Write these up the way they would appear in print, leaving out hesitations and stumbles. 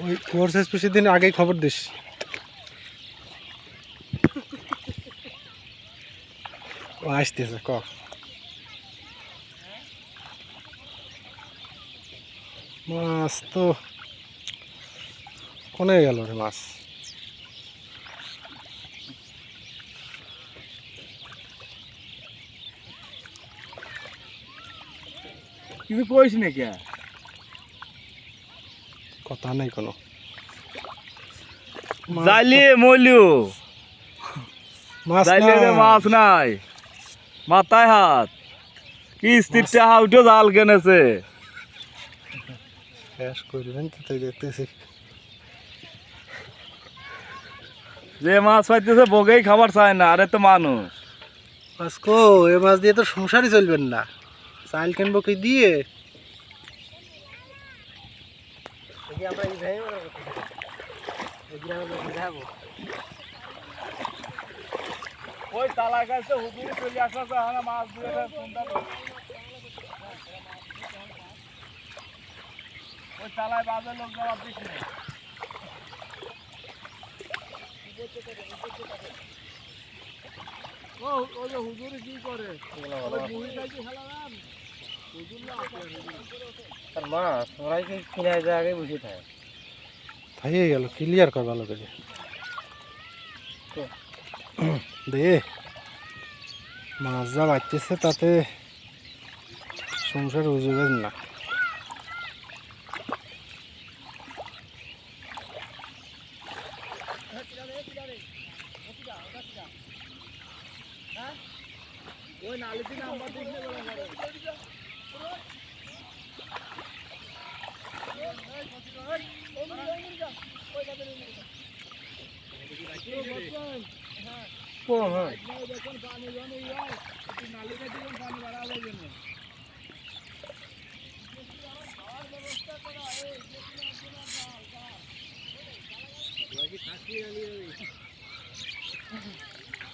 ওই কোর্সেস বেশি দিন আগেই খবর দিস। ও আসতেছে ক মাছ তো কোনে গেল রে মাছ? কিছু কইস নাকি? কথা নাই কোনো। জালিয়ে মলিও মাছ জালিয়ে মাছ নাই, মাথায় হাত কি স্থিরটা হাউটো জাল কেনেছে। শেষ করবেন তো তাই দেখতেছি। যে মাছ পাইতেছে বগেই খাবার চায় না, আরে তো মানুষ। মাছ কো এ মাছ দিয়ে তো সংসারই চলবেন না, চাল কিনবো কি দিয়ে? ওই তালার কাছে হুজুরি চলে আসছে, আমরা মাছ দিয়ে চিন্তা করি। ওই তালায় বাজার লোক জবাব দিচ্ছে না। ও ওই যে হুজুরি কি করে? মাছ ওরাই কিনে আগে বসে থাকে। হয়ে গেল, ক্লিয়ার কর ভালো করে দে। মাছ যা বাড়তেছে তাতে সংসার উজুবেন না। ওই নালিতে নাম্বার দিলে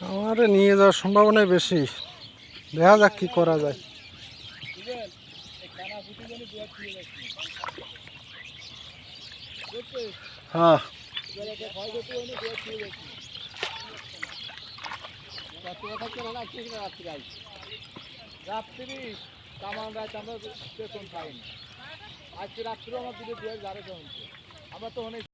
আমার নিয়ে যাওয়ার সম্ভাবনাই বেশি, দেখা যাক কি করা যায়। হ্যাঁ রাত্রি কামান রাত আমরা বেতন পাইনি। আজকে রাত্রে আমার দুটো দিয়ে যারে আমরা তো অনেক